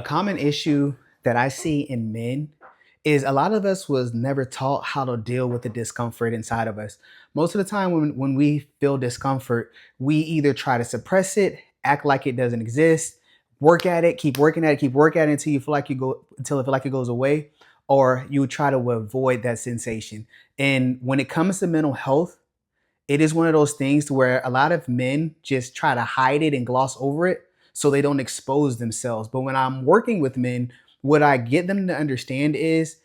A common issue that I see in men is a lot of us was never taught how to deal with the discomfort inside of us. Most of the time when we feel discomfort, we either try to suppress it, act like it doesn't exist, work at it, keep working at it, keep working at it until you feel like you feel like it goes away, or you try to avoid that sensation. And when it comes to mental health, it is one of those things to where a lot of men just try to hide it and gloss over it so they don't expose themselves. But when I'm working with men, what I get them to understand is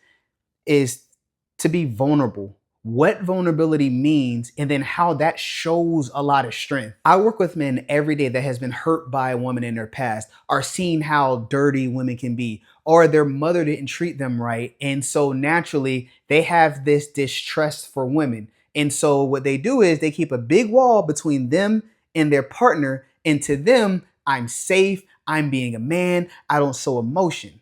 to be vulnerable, what vulnerability means, and then how that shows a lot of strength. I work with men every day that has been hurt by a woman in their past, or seen how dirty women can be, or their mother didn't treat them right. And so naturally, they have this distrust for women. And so what they do is they keep a big wall between them and their partner. And to them, I'm safe, I'm being a man, I don't show emotion.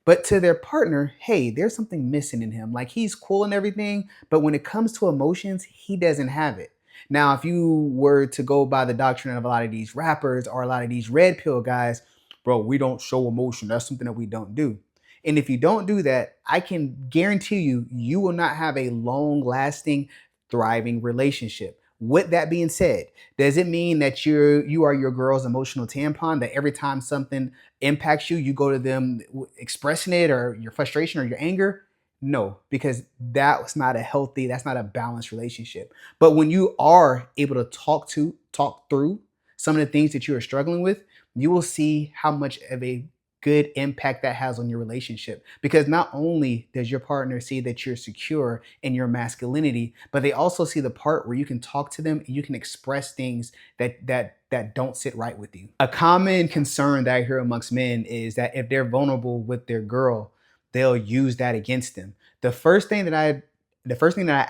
But to their partner, hey, there's something missing in him. Like he's cool and everything, but when it comes to emotions, he doesn't have it. Now, if you were to go by the doctrine of a lot of these rappers or a lot of these red pill guys, bro, we don't show emotion. That's something that we don't do. And if you don't do that, I can guarantee you, you will not have a long lasting, thriving relationship. With that being said, does it mean that you are your girl's emotional tampon, that every time something impacts you, you go to them expressing it or your frustration or your anger? No, because that's not a healthy, that's not a balanced relationship. But when you are able to talk through some of the things that you are struggling with, you will see how much of a good impact that has on your relationship. Because not only does your partner see that you're secure in your masculinity, but they also see the part where you can talk to them and you can express things that don't sit right with you. A common concern that I hear amongst men is that if they're vulnerable with their girl, they'll use that against them. The first thing that I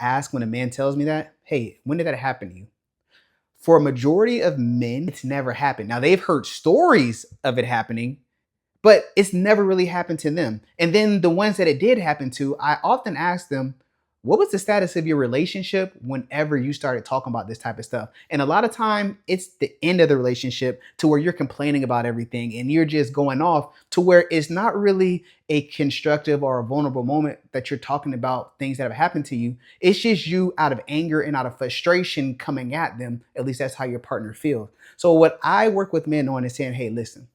ask when a man tells me that, hey, when did that happen to you? For a majority of men, it's never happened. Now they've heard stories of it happening, but it's never really happened to them. And then the ones that it did happen to, I often ask them, what was the status of your relationship whenever you started talking about this type of stuff? And a lot of time it's the end of the relationship to where you're complaining about everything and you're just going off to where it's not really a constructive or a vulnerable moment that you're talking about things that have happened to you. It's just you out of anger and out of frustration coming at them. At least that's how your partner feels. So what I work with men on is saying, hey, listen,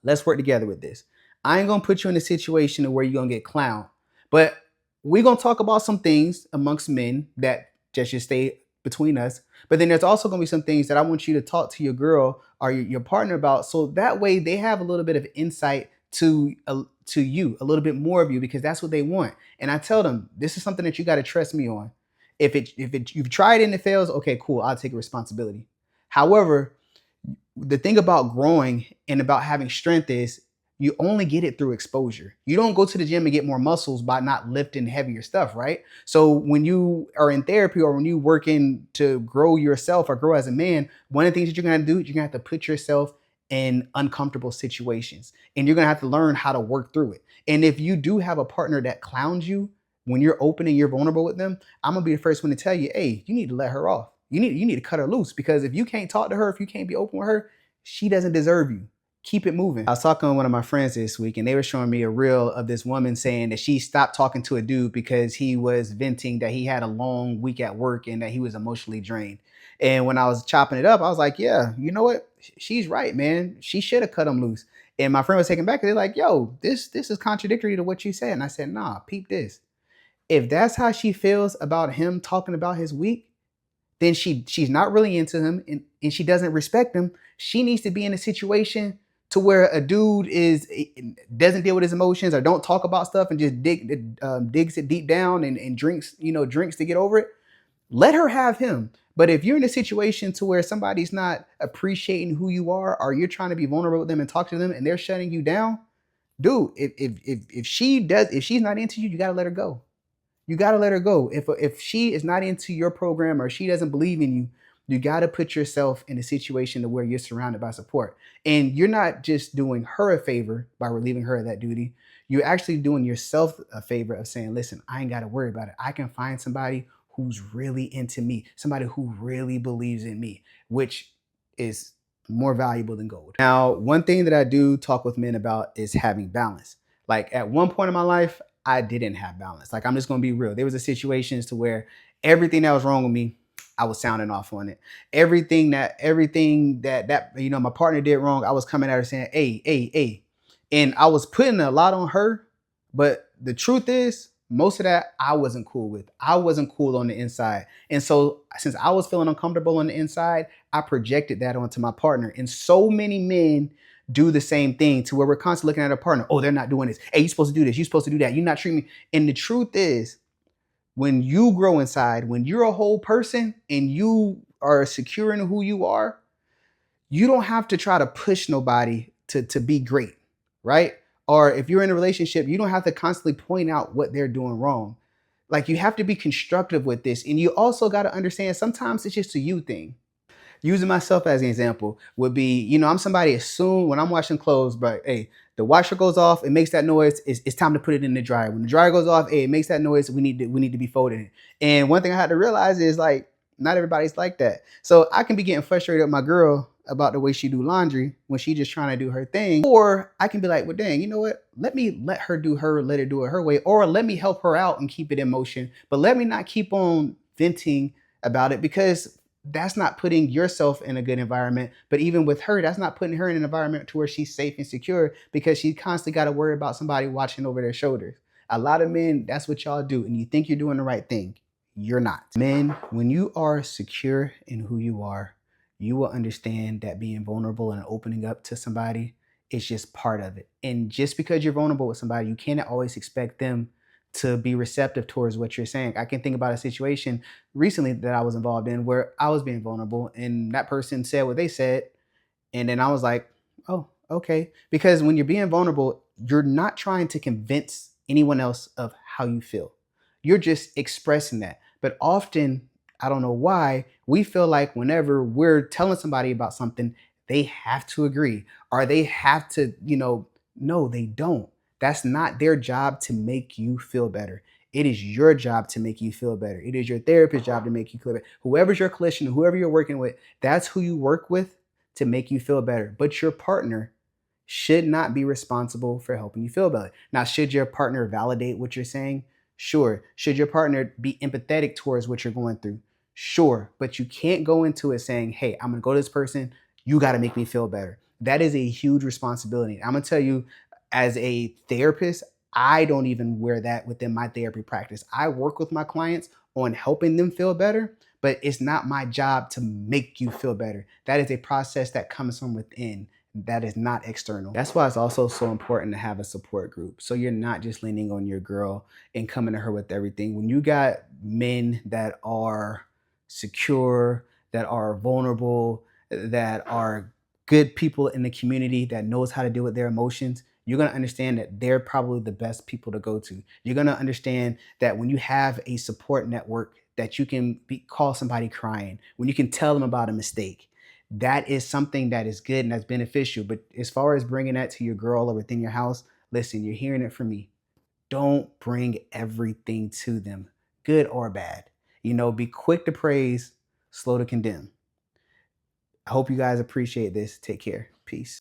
let's work together with this. I ain't gonna put you in a situation where you're gonna get clowned, but we're gonna talk about some things amongst men that just should stay between us. But then there's also gonna be some things that I want you to talk to your girl or your partner about, so that way they have a little bit of insight to you, a little bit more of you, because that's what they want. And I tell them this is something that you got to trust me on. If you've tried it and it fails, okay, cool, I'll take responsibility. However, the thing about growing and about having strength is you only get it through exposure. You don't go to the gym and get more muscles by not lifting heavier stuff, right? So when you are in therapy or when you working to grow yourself or grow as a man, one of the things that you're gonna do, you're gonna have to put yourself in uncomfortable situations and you're gonna have to learn how to work through it. And if you do have a partner that clowns you when you're open and you're vulnerable with them, I'm gonna be the first one to tell you, hey, you need to let her off. You need to cut her loose, because if you can't talk to her, if you can't be open with her, she doesn't deserve you. Keep it moving. I was talking with one of my friends this week and they were showing me a reel of this woman saying that she stopped talking to a dude because he was venting that he had a long week at work and that he was emotionally drained. And when I was chopping it up, I was like, yeah, you know what? She's right, man. She should have cut him loose. And my friend was taken back. They're like, yo, this is contradictory to what you said. And I said, nah, peep this. If that's how she feels about him talking about his week, then she's not really into him, and she doesn't respect him. She needs to be in a situation to where a dude is doesn't deal with his emotions or don't talk about stuff and just digs it deep down and drinks, drinks to get over it. Let her have him. But if you're in a situation to where somebody's not appreciating who you are, or you're trying to be vulnerable with them and talk to them and they're shutting you down, dude, if she's not into you, you gotta let her go. You got to let her go. If she is not into your program or she doesn't believe in you, you got to put yourself in a situation to where you're surrounded by support. And you're not just doing her a favor by relieving her of that duty. You're actually doing yourself a favor of saying, listen, I ain't got to worry about it. I can find somebody who's really into me, somebody who really believes in me, which is more valuable than gold. Now, one thing that I do talk with men about is having balance. Like at one point in my life, I didn't have balance. Like I'm just gonna be real. There was a situations to where everything that was wrong with me, I was sounding off on it. Everything that my partner did wrong, I was coming at her saying, "Hey, hey, hey," and I was putting a lot on her. But the truth is, most of that I wasn't cool with. I wasn't cool on the inside, and so since I was feeling uncomfortable on the inside, I projected that onto my partner. And so many men do the same thing to where we're constantly looking at a partner. Oh, they're not doing this. Hey, you're supposed to do this. You're supposed to do that. You're not treating me. And the truth is, when you grow inside, when you're a whole person and you are secure in who you are, you don't have to try to push nobody to be great, right? Or if you're in a relationship, you don't have to constantly point out what they're doing wrong. Like you have to be constructive with this. And you also got to understand sometimes it's just a you thing. Using myself as an example would be, I'm somebody as soon when I'm washing clothes, but hey, the washer goes off, it makes that noise. It's time to put it in the dryer. When the dryer goes off, hey, it makes that noise. We need to be folding it. And one thing I had to realize is like not everybody's like that. So I can be getting frustrated with my girl about the way she do laundry when she just trying to do her thing. Or I can be like, well, dang, you know what? Let her do her, let her do it her way. Or let me help her out and keep it in motion. But let me not keep on venting about it because that's not putting yourself in a good environment. But even with her, that's not putting her in an environment to where she's safe and secure because she constantly got to worry about somebody watching over their shoulders. A lot of men, that's what y'all do. And you think you're doing the right thing. You're not. Men, when you are secure in who you are, you will understand that being vulnerable and opening up to somebody is just part of it. And just because you're vulnerable with somebody, you cannot always expect them to be receptive towards what you're saying. I can think about a situation recently that I was involved in where I was being vulnerable and that person said what they said. And then I was like, oh, okay. Because when you're being vulnerable, you're not trying to convince anyone else of how you feel. You're just expressing that. But often, I don't know why, we feel like whenever we're telling somebody about something, they have to agree or they have to, no, they don't. That's not their job to make you feel better. It is your job to make you feel better. It is your therapist's job to make you feel better. Whoever's your clinician, whoever you're working with, that's who you work with to make you feel better. But your partner should not be responsible for helping you feel better. Now, should your partner validate what you're saying? Sure. Should your partner be empathetic towards what you're going through? Sure. But you can't go into it saying, hey, I'm going to go to this person. You got to make me feel better. That is a huge responsibility. I'm going to tell you, as a therapist, I don't even wear that within my therapy practice. I work with my clients on helping them feel better, but it's not my job to make you feel better. That is a process that comes from within. That is not external. That's why it's also so important to have a support group. So you're not just leaning on your girl and coming to her with everything. When you got men that are secure, that are vulnerable, that are good people in the community that knows how to deal with their emotions, you're going to understand that they're probably the best people to go to. You're going to understand that when you have a support network that you can call somebody crying, when you can tell them about a mistake, that is something that is good and that's beneficial. But as far as bringing that to your girl or within your house, listen, you're hearing it from me. Don't bring everything to them, good or bad. Be quick to praise, slow to condemn. I hope you guys appreciate this. Take care. Peace.